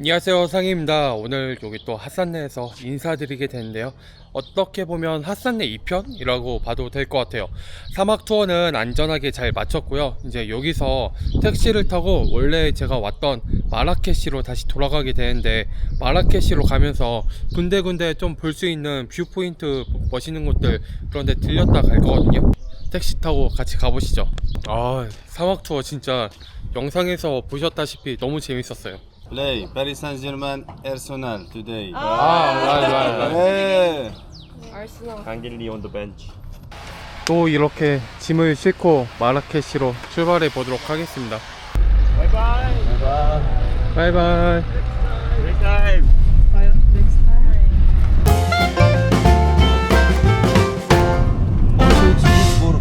안녕하세요, 상희입니다. 오늘 여기 또 핫산내에서 인사드리게 되는데요, 어떻게 보면 핫산내 2편이라고 봐도 될 것 같아요. 사막 투어는 안전하게 잘 마쳤고요. 이제 여기서 택시를 타고 원래 제가 왔던 마라케시로 다시 돌아가게 되는데, 마라케시로 가면서 군데군데 좀 볼 수 있는 뷰포인트, 멋있는 곳들 그런 데 들렸다 갈 거거든요. 택시 타고 같이 가보시죠. 사막 투어 진짜 영상에서 보셨다시피 너무 재밌었어요. Play Paris Saint-Germain Arsenal today. right. Hey. Arsenal. Angeli on the bench. 또 이렇게 짐을 싣고 마라케시로 출발해 보도록 하겠습니다. Bye bye. 바이바이. Next time. Next time.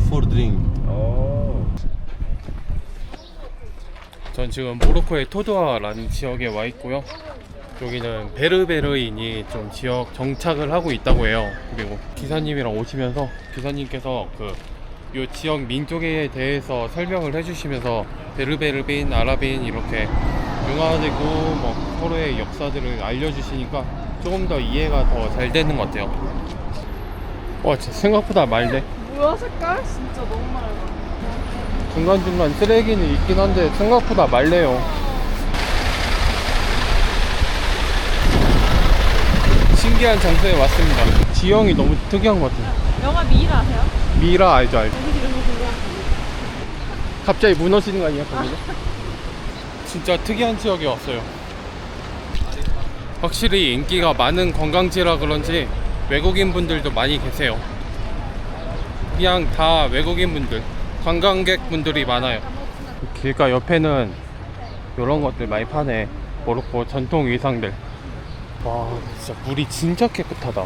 For drink. Oh. 전 지금 모로코의 토두아라는 지역에 와 있고요. 여기는 베르베르인이 좀 지역 정착을 하고 있다고 해요. 그리고 기사님이랑 오시면서 기사님께서 요 지역 민족에 대해서 설명을 해주시면서 베르베르인, 아랍인 이렇게 융화되고 뭐 서로의 역사들을 알려주시니까 조금 더 이해가 더 잘 되는 것 같아요. 와, 진짜 생각보다 맑네. 뭐야 색깔? 진짜 너무 맑아. 중간중간 쓰레기는 있긴 한데 생각보다 맑네요. 신기한 장소에 왔습니다. 지형이 너무 특이한 것 같아요. 영화 미라 아세요? 미라 알죠? 거기 이름이 그거. 갑자기 무너지는 거 아니야? 거기가? 진짜 특이한 지역에 왔어요. 확실히 인기가 많은 관광지라 그런지 외국인 분들도 많이 계세요. 그냥 다 외국인 분들, 관광객 분들이 많아요. 길가 옆에는 이런 것들 많이 파네. 모로코 전통 의상들. 와, 진짜 물이 진짜 깨끗하다.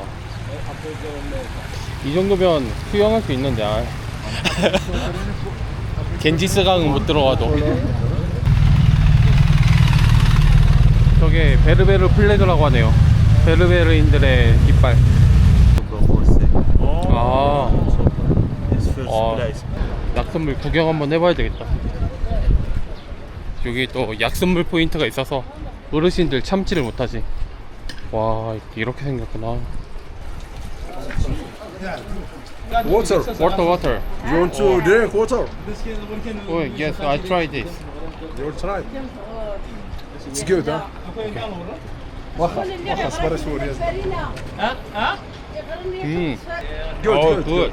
이 정도면 수영할 수 있는데. 겐지스강은 못 들어가도. 저게 베르베르 플래그라고 하네요. 베르베르인들의 깃발. 아, It's first Oh. place. 약선물 구경 한번 해봐야 되겠다. 여기 또 약선물 포인트가 있어서 어르신들 참지를 못하지. 와, 이렇게 생겼구나. Water. Water. You want to drink water? Oh, yes, I tried this. You try. It's good, huh? وخص برا سوريا. Good, good.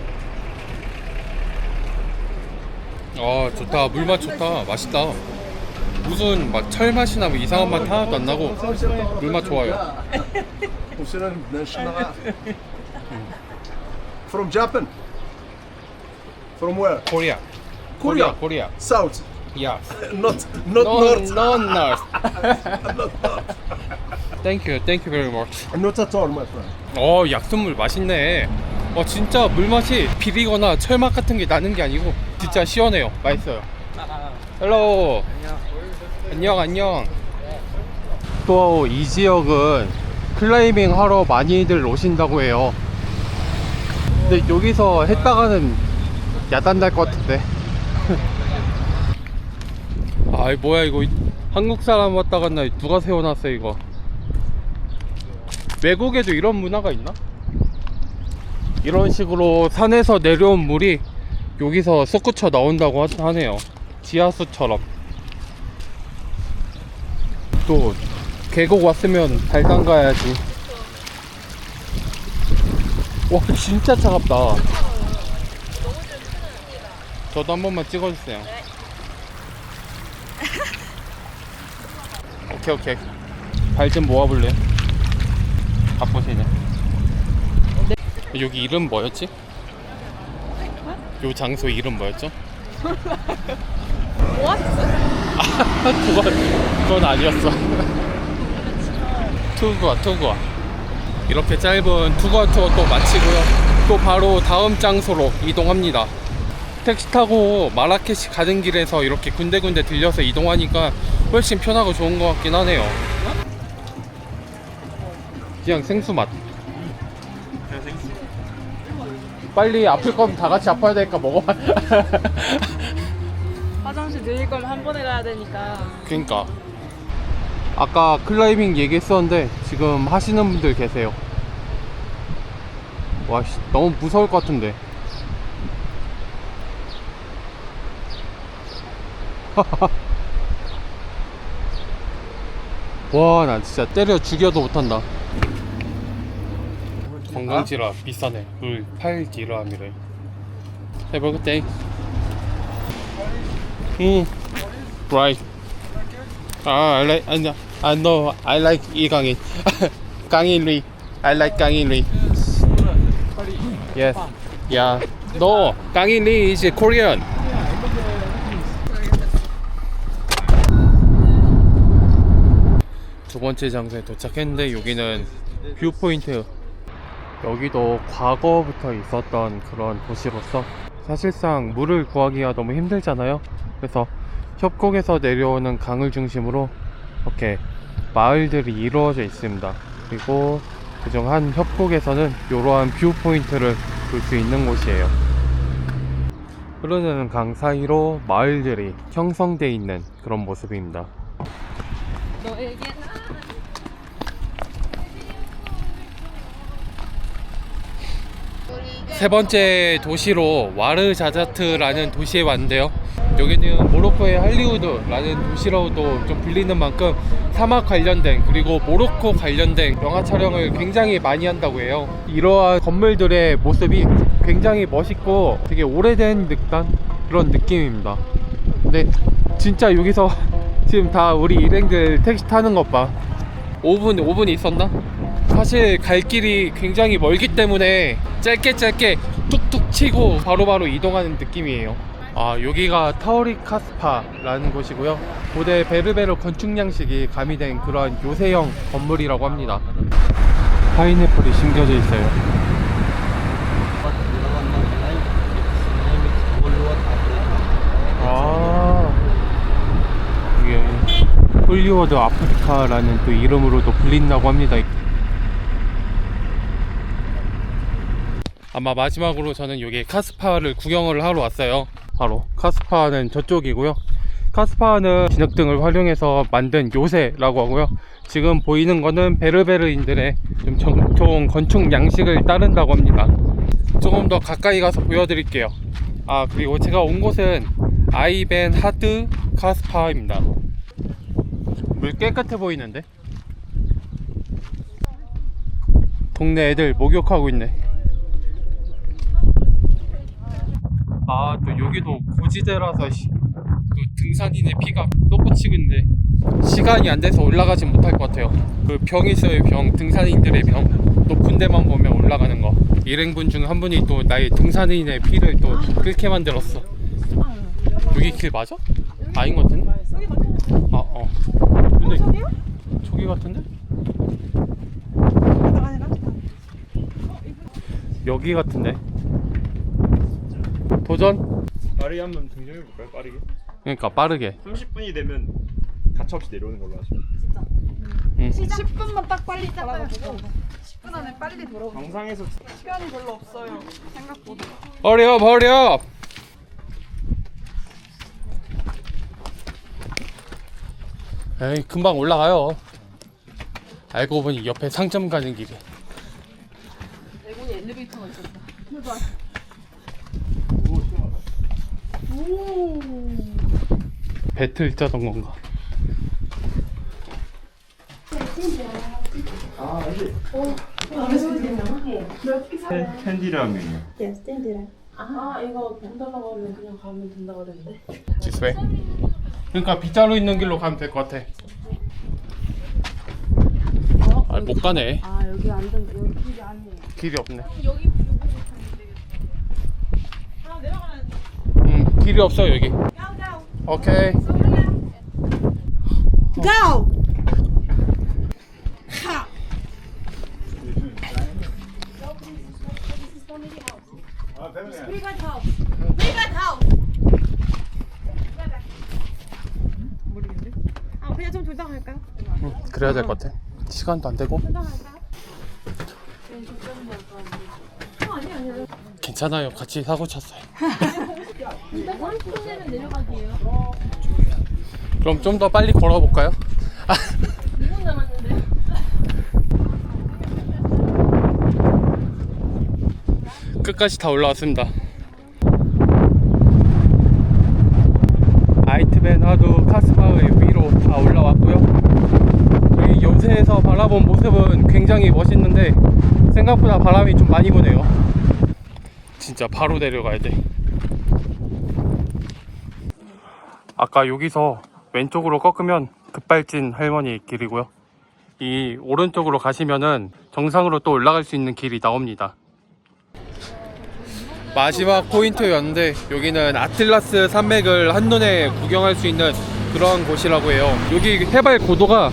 좋다. 물맛 좋다. 맛있다. 무슨 막 철 맛이나 뭐 이상한 맛 하나도 안 나고 물맛 좋아요. وصلنا بدنا نشتغل. From Japan. From where? 코리아. Korea. 코리아. South. Yeah. Not north. North. Thank you very much. Not at all, my friend. 약수물 맛있네. 진짜 물맛이 비리거나 철맛 같은 게 나는 게 아니고 진짜 시원해요. 맛있어요. 헬로. 안녕. 또 이 지역은 클라이밍 하러 많이들 오신다고 해요. 근데 여기서 했다가는 야단 날 것 같은데. 뭐야 이거, 한국 사람 왔다 갔나 누가 세워놨어 이거. 외국에도 이런 문화가 있나? 이런 식으로 산에서 내려온 물이 여기서 솟구쳐 나온다고 하네요. 지하수처럼. 또 계곡 왔으면 발 담가야지. 와, 진짜 차갑다. 저도 한 번만 찍어주세요. 오케이. 발 좀 모아볼래요? 바쁘시네. 여기 이름 뭐였지? 요 장소 이름 뭐였죠? 오아시스? 그건 아니었어. 투구아. 이렇게 짧은 투구아 투어 또 마치고요. 또 바로 다음 장소로 이동합니다. 택시 타고 마라케시 가는 길에서 이렇게 군데군데 들려서 이동하니까 훨씬 편하고 좋은 것 같긴 하네요. 그냥 생수 맛. 빨리 아플 거면 다 같이 아파야 되니까 먹어봐. 화장실 들릴 거면 한 번에 가야 되니까. 그니까 아까 클라이밍 얘기했었는데 지금 하시는 분들 계세요. 와, 씨, 너무 무서울 것 같은데. 와, 나 진짜 때려 죽여도 못한다. 관광지라 비싸네. 물 8디람이래. Have a good day. Right. I like. I know. I like 이강인. 강인리. I like 강인리. Yes. Yeah. No. 강인리 is Korean. 두 번째 장소에 도착했는데 여기는 뷰포인트. 여기도 과거부터 있었던 그런 도시로서 사실상 물을 구하기가 너무 힘들잖아요. 그래서 협곡에서 내려오는 강을 중심으로 이렇게 마을들이 이루어져 있습니다. 그리고 그중 한 협곡에서는 이러한 뷰포인트를 볼 수 있는 곳이에요. 흐르는 강 사이로 마을들이 형성되어 있는 그런 모습입니다. 세 번째 도시로 와르자자트라는 도시에 왔는데요. 여기는 모로코의 할리우드라는 도시로도 좀 불리는 만큼 사막 관련된 그리고 모로코 관련된 영화 촬영을 굉장히 많이 한다고 해요. 이러한 건물들의 모습이 굉장히 멋있고 되게 오래된 듯한 그런 느낌입니다. 근데 진짜 여기서 지금 다 우리 일행들 택시 타는 것 봐. 5분 있었나? 사실 갈 길이 굉장히 멀기 때문에 짧게 툭툭 치고 바로바로 이동하는 느낌이에요. 여기가 타오리 카스파라는 곳이고요. 고대 베르베르 건축 양식이 가미된 그러한 요새형 건물이라고 합니다. 파인애플이 심겨져 있어요. 이게 홀리워드 아프리카라는 또 이름으로도 불린다고 합니다. 아마 마지막으로 저는 여기 카스파를 구경을 하러 왔어요. 바로 카스파는 저쪽이고요. 카스파는 진흙등을 활용해서 만든 요새라고 하고요. 지금 보이는 거는 베르베르인들의 좀 정통 건축 양식을 따른다고 합니다. 조금 더 가까이 가서 보여드릴게요. 그리고 제가 온 곳은 아이벤 하드 카스파입니다. 물 깨끗해 보이는데? 동네 애들 목욕하고 있네. 또 여기도 고지대라서 또 등산인의 피가 솟구치고 있는데 시간이 안 돼서 올라가진 못할 것 같아요. 그 병 있어요, 병. 등산인들의 병. 높은 데만 보면 올라가는 거. 일행분 중 한 분이 또 나의 등산인의 피를 또 끓게 만들었어. 여기 길 맞아? 아닌 것 같은데? 근데 저기 같은데? 여기 같은데? 도전? 빠르게 한번 등장해볼까요? 빠르게? 그러니까 빠르게. 30분이 되면 가차없이 내려오는 걸로 하죠. 10분만 딱 빨리 따라가지고 10분 안에 빨리 돌아오고. 정상에서 시간이 별로 없어요. 생각보다. 허리업! 에이, 금방 올라가요. 알고 보니 옆에 상점 가는 길이. 대군이 엘리베이터가 있었다. 배틀 자전거인가? 캔디라면요. Yes, 땡기라. 이거 돈 달라고 하면 그냥 가면 된다고 그랬는데. This way? 그러니까 빗자루 있는 길로 가면 될 것 같아. 못 가네. 여기 안 된다. 여기 길이 아니에요. 길이 없네. 여기 길이 없어 여기. 오케이. Go! 그냥 좀 둘 다 갈까요? 그래야 될 것 같아. 시간도 안 되고. 괜찮아요. 같이 사고 쳤어요. 그럼 좀 더 빨리 걸어볼까요? 끝까지 다 올라왔습니다. 아이트벤하두 카스바의 위로 다 올라왔고요. 여기 요새에서 바라본 모습은 굉장히 멋있는데 생각보다 바람이 좀 많이 부네요. 진짜 바로 내려가야 돼. 아까 여기서 왼쪽으로 꺾으면 급발진 할머니 길이고요. 이 오른쪽으로 가시면은 정상으로 또 올라갈 수 있는 길이 나옵니다. 마지막 포인트였는데 여기는 아틀라스 산맥을 한눈에 구경할 수 있는 그런 곳이라고 해요. 여기 해발 고도가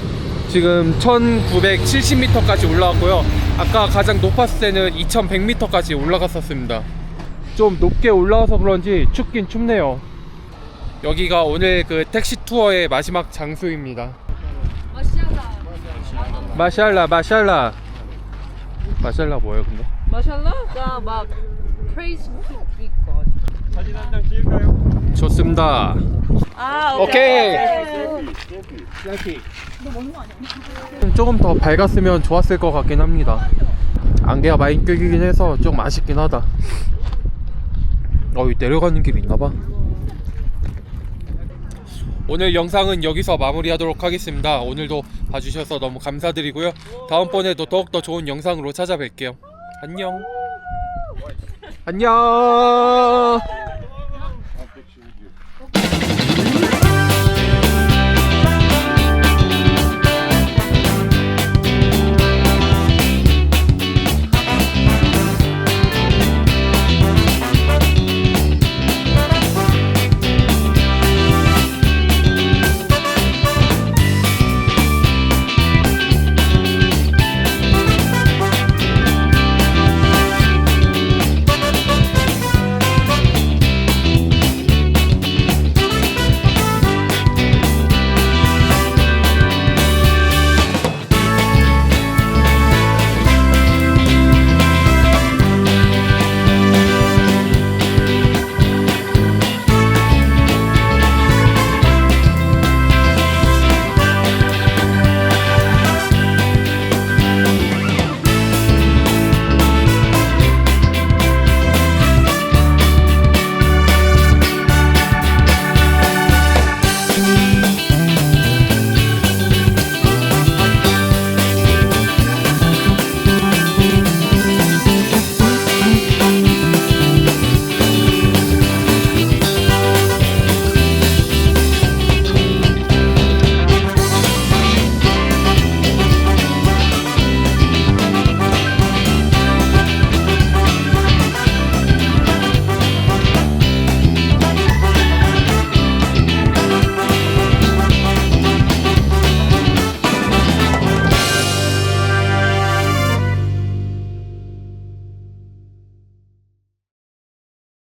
지금 1970m까지 올라왔고요. 아까 가장 높았을 때는 2100m까지 올라갔었습니다. 좀 높게 올라와서 그런지 춥긴 춥네요. 여기가 오늘 그 택시 투어의 마지막 장소입니다. 마샬라 뭐예요 근데? 마샬라? 막 praise God. 사진 한 장 찍을까요? 좋습니다. 아, 오케이. 조금 더 밝았으면 좋았을 것 같긴 합니다. 안개가 많이 껴기긴 해서 좀 아쉽긴 하다. 여기 내려가는 길이 있나봐. 오늘 영상은 여기서 마무리하도록 하겠습니다. 오늘도 봐주셔서 너무 감사드리고요. 다음번에도 더욱더 좋은 영상으로 찾아뵐게요. 안녕. 안녕.